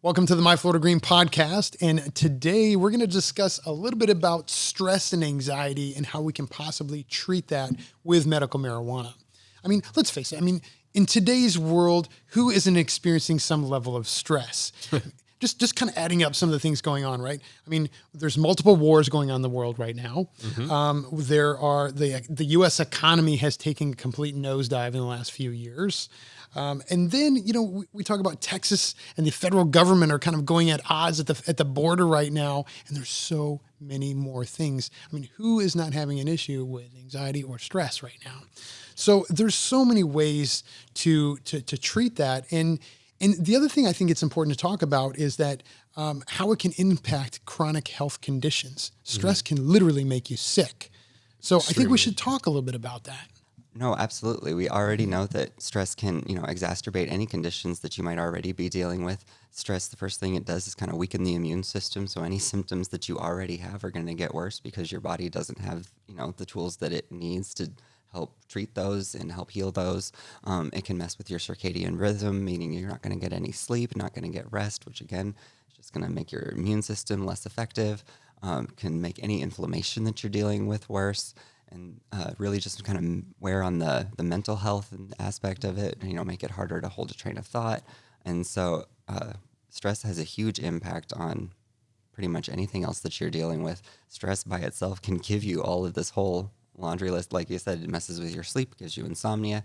Welcome to the My Florida Green podcast. And today we're going to discuss a little bit about stress and anxiety and how we can possibly treat that with medical marijuana. I mean, let's face it. I mean, in today's world, who isn't experiencing some level of stress? Just kind of adding up some of the things going on, right? I mean, there's multiple wars going on in the world right now. There are the U.S. economy has taken a complete nosedive in the last few years. And then, you know, we talk about Texas and the federal government are kind of going at odds at the border right now. And there's so many more things. I mean, who is not having an issue with anxiety or stress right now? So there's so many ways to treat that. And the other thing I think it's important to talk about is that how it can impact chronic health conditions. Stress can literally make you sick. So I think we should talk a little bit about that. No, absolutely. We already know that stress can, exacerbate any conditions that you might already be dealing with. Stress, the first thing it does is kind of weaken the immune system. So any symptoms that you already have are going to get worse because your body doesn't have, the tools that it needs to help treat those and help heal those. It can mess with your circadian rhythm, meaning you're not going to get any sleep, not going to get rest, which again, is just going to make your immune system less effective, can make any inflammation that you're dealing with worse. And really just kind of wear on the mental health aspect of it, make it harder to hold a train of thought. And so stress has a huge impact on pretty much anything else that you're dealing with. Stress by itself can give you all of this whole laundry list. Like you said, it messes with your sleep, gives you insomnia,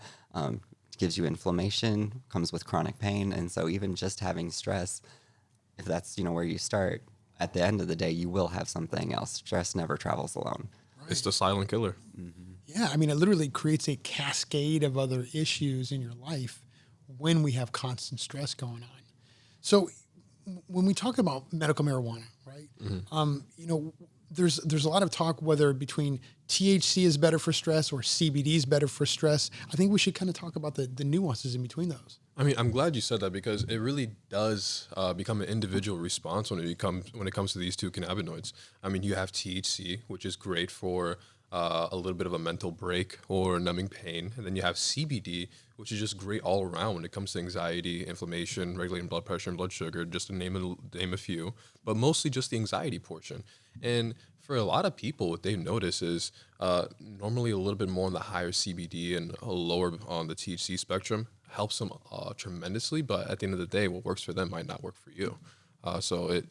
gives you inflammation, comes with chronic pain. And so even just having stress, if that's, where you start, at the end of the day, you will have something else. Stress never travels alone. It's the silent killer. Mm-hmm. Yeah, I mean, it literally creates a cascade of other issues in your life when we have constant stress going on. So when we talk about medical marijuana, right, there's a lot of talk whether between THC is better for stress or CBD is better for stress. I think we should kind of talk about the nuances in between those. I mean, I'm glad you said that because it really does become an individual response when it comes to these two cannabinoids. I mean, you have THC, which is great for a little bit of a mental break or numbing pain, and then you have CBD, which is just great all around when it comes to anxiety, inflammation, regulating blood pressure and blood sugar, just to name a few, but mostly just the anxiety portion. And for a lot of people, what they've noticed is normally a little bit more on the higher CBD and a lower on the THC spectrum helps them tremendously, but at the end of the day, what works for them might not work for you. So it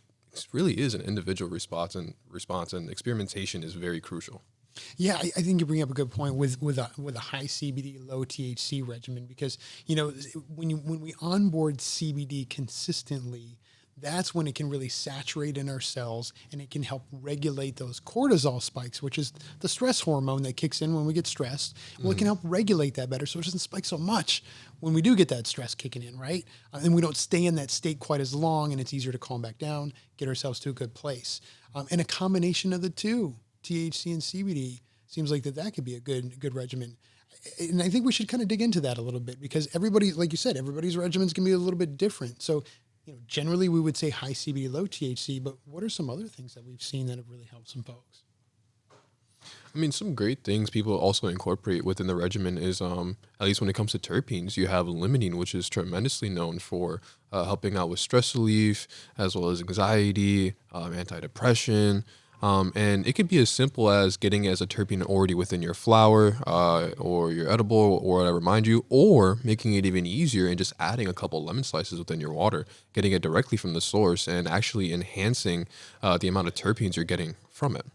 really is an individual response, and experimentation is very crucial. Yeah, I think you bring up a good point with a high CBD, low THC regimen because when we onboard CBD consistently, that's when it can really saturate in our cells and it can help regulate those cortisol spikes, which is the stress hormone that kicks in when we get stressed. Well, it can help regulate that better so it doesn't spike so much when we do get that stress kicking in, right? And we don't stay in that state quite as long and it's easier to calm back down, get ourselves to a good place. And a combination of the two, THC and CBD, seems like that could be a good regimen. And I think we should kind of dig into that a little bit because everybody, like you said, everybody's regimens can be a little bit different. So generally we would say high CBD, low THC, but what are some other things that we've seen that have really helped some folks? I mean, some great things people also incorporate within the regimen is, at least when it comes to terpenes, you have limonene, which is tremendously known for helping out with stress relief, as well as anxiety, antidepressant. And it could be as simple as getting as a terpene already within your flower or your edible or whatever, mind you, or making it even easier and just adding a couple lemon slices within your water, getting it directly from the source and actually enhancing the amount of terpenes you're getting from it.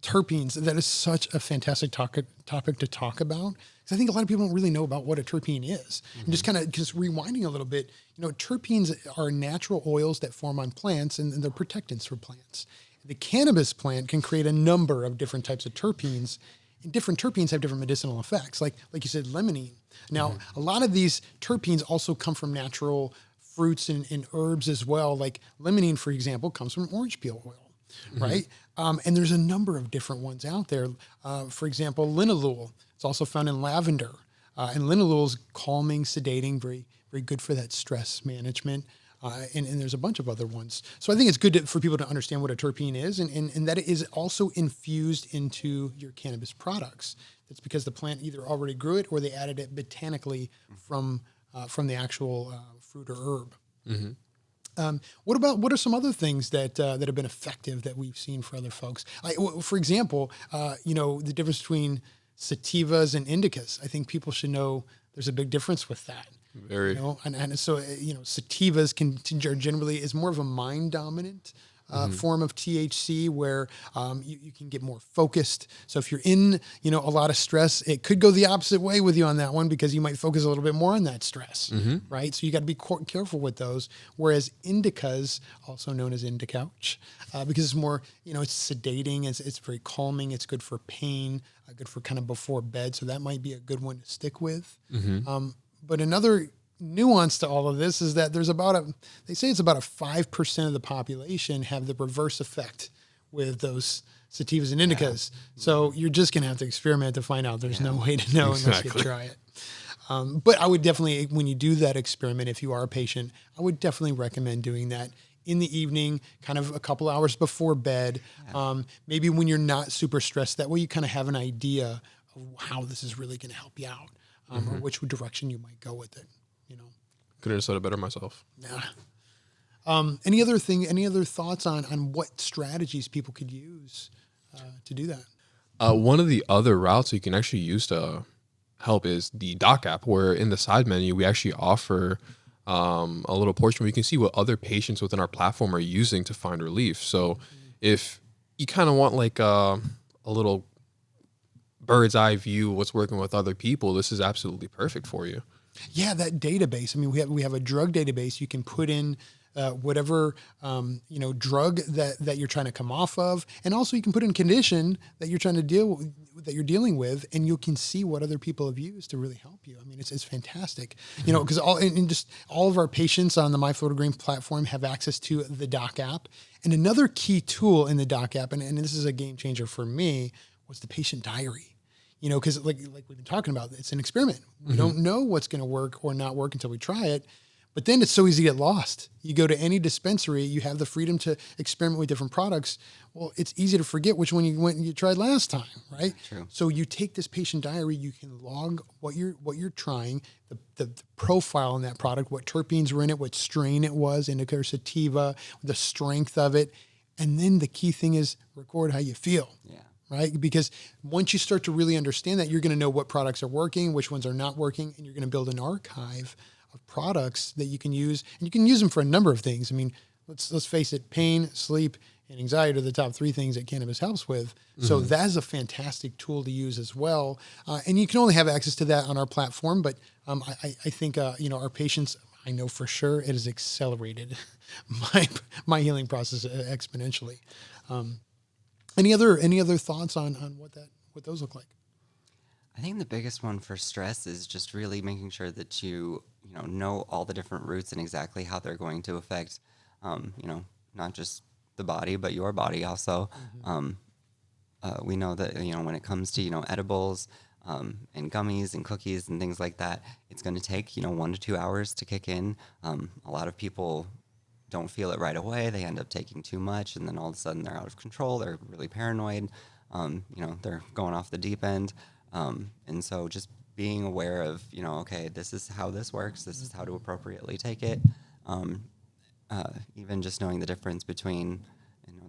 Terpenes, that is such a fantastic topic to talk about. Because I think a lot of people don't really know about what a terpene is. And just kind of rewinding a little bit, terpenes are natural oils that form on plants and they're protectants for plants. The cannabis plant can create a number of different types of terpenes, and different terpenes have different medicinal effects, like you said, limonene. Now, a lot of these terpenes also come from natural fruits and herbs as well. Like limonene, for example, comes from orange peel oil, right? And there's a number of different ones out there. For example, linalool. It's also found in lavender. And linalool is calming, sedating, very, very good for that stress management. And there's a bunch of other ones. So I think it's good for people to understand what a terpene is and that it is also infused into your cannabis products. That's because the plant either already grew it or they added it botanically from the actual fruit or herb. Mm-hmm. What are some other things that have been effective that we've seen for other folks? For example, the difference between sativas and indicas. I think people should know there's a big difference with that. Very. And so sativas are generally is more of a mind dominant form of THC where you can get more focused. So if you're in, a lot of stress, it could go the opposite way with you on that one because you might focus a little bit more on that stress, right? So you got to be careful with those. Whereas indicas, also known as indicouch, because it's more, it's sedating, it's very calming, it's good for pain, good for kind of before bed. So that might be a good one to stick with. But another nuance to all of this is that they say it's about a 5% of the population have the reverse effect with those sativas and indicas. Yeah. So you're just going to have to experiment to find out. There's no way to know unless you try it. But I would definitely, when you do that experiment, if you are a patient, I would definitely recommend doing that in the evening, kind of a couple hours before bed. Maybe when you're not super stressed, that way you kind of have an idea of how this is really going to help you out, or which direction you might go with it. Couldn't have said it better myself. Yeah. Any other thoughts on what strategies people could use to do that? One of the other routes you can actually use to help is the Doc app, where in the side menu, we actually offer a little portion where you can see what other patients within our platform are using to find relief. So if you kind of want like a little bird's eye view of what's working with other people, this is absolutely perfect for you. Yeah, that database. I mean, we have a drug database. You can put in whatever drug that you're trying to come off of, and also you can put in condition that you're trying to dealing with, and you can see what other people have used to really help you. I mean, it's fantastic. Because all of our patients on the My Florida Green platform have access to the Doc app, and another key tool in the Doc app, and this is a game changer for me, was the patient diary. Because like we've been talking about, it's an experiment. We don't know what's going to work or not work until we try it. But then it's so easy to get lost. You go to any dispensary, you have the freedom to experiment with different products. Well, it's easy to forget which one you went and you tried last time, right? True. So you take this patient diary, you can log what you're trying, the profile in that product, what terpenes were in it, what strain it was, indica or sativa, the strength of it. And then the key thing is record how you feel. Yeah. Right? Because once you start to really understand that, you're going to know what products are working, which ones are not working, and you're going to build an archive of products that you can use. And you can use them for a number of things. I mean, let's face it, pain, sleep, and anxiety are the top three things that cannabis helps with. So that's a fantastic tool to use as well. And you can only have access to that on our platform. But I think, our patients, I know for sure it has accelerated my healing process exponentially. Any other thoughts on what those look like? I think the biggest one for stress is just really making sure that you know all the different roots and exactly how they're going to affect, not just the body, but your body also. We know that, when it comes to, edibles and gummies and cookies and things like that, it's going to take, 1 to 2 hours to kick in. A lot of people don't feel it right away. They end up taking too much, and then all of a sudden they're out of control. They're really paranoid. They're going off the deep end. And so just being aware of, okay, this is how this works. This is how to appropriately take it. Even just knowing the difference between,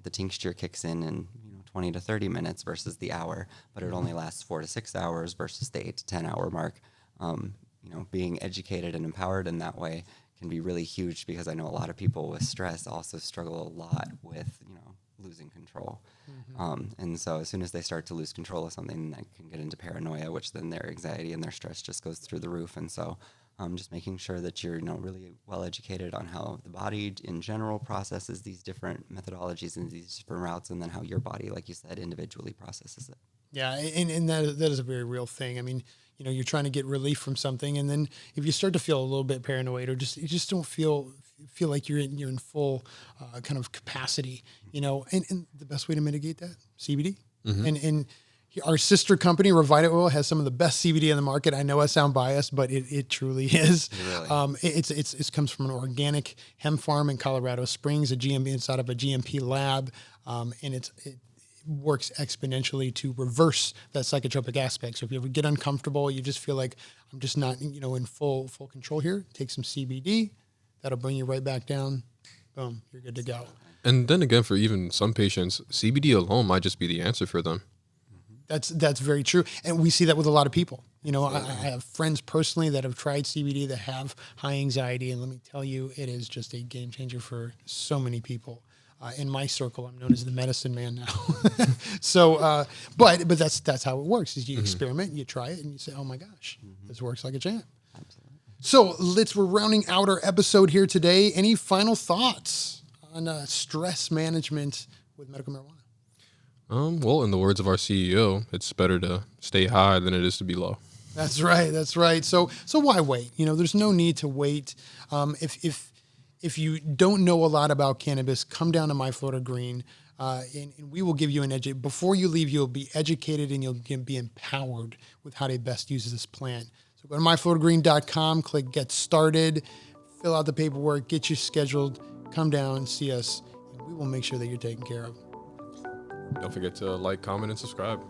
the tincture kicks in 20 to 30 minutes versus the hour, but it only lasts 4 to 6 hours versus the 8 to 10 hour mark. Being educated and empowered in that way can be really huge, because I know a lot of people with stress also struggle a lot with, losing control. And so as soon as they start to lose control of something, that can get into paranoia, which then their anxiety and their stress just goes through the roof. And so just making sure that you're, really well educated on how the body in general processes these different methodologies and these different routes, and then how your body, like you said, individually processes it. Yeah, and that is a very real thing. I mean, you're trying to get relief from something, and then if you start to feel a little bit paranoid, or you just don't feel like you're in full kind of capacity, and the best way to mitigate that, CBD. And our sister company, Revita Oil, has some of the best CBD in the market. I know I sound biased, but it truly is. Really? It comes from an organic hemp farm in Colorado Springs, a GMP inside of a GMP lab, and it works exponentially to reverse that psychotropic aspect. So if you ever get uncomfortable, you just feel like I'm just not, in full control here, take some CBD. That'll bring you right back down boom, you're good to go. And then again, for even some patients, CBD alone might just be the answer for them. That's very true. And we see that with a lot of people. You know, I have friends personally that have tried CBD that have high anxiety. And let me tell you, it is just a game changer for so many people. In my circle, I'm known as the medicine man now. So, but that's how it works is you experiment, you try it and you say, oh my gosh, this works like a champ. Absolutely. So we're rounding out our episode here today. Any final thoughts on stress management with medical marijuana? Well, in the words of our CEO, it's better to stay high than it is to be low. That's right. That's right. So why wait? You know, there's no need to wait. If you don't know a lot about cannabis, come down to My Florida Green, and we will give you before you leave, you'll be educated and you'll be empowered with how to best use this plant. So go to myfloridagreen.com, click Get Started, fill out the paperwork, get you scheduled, come down, see us, and we will make sure that you're taken care of. Don't forget to like, comment, and subscribe.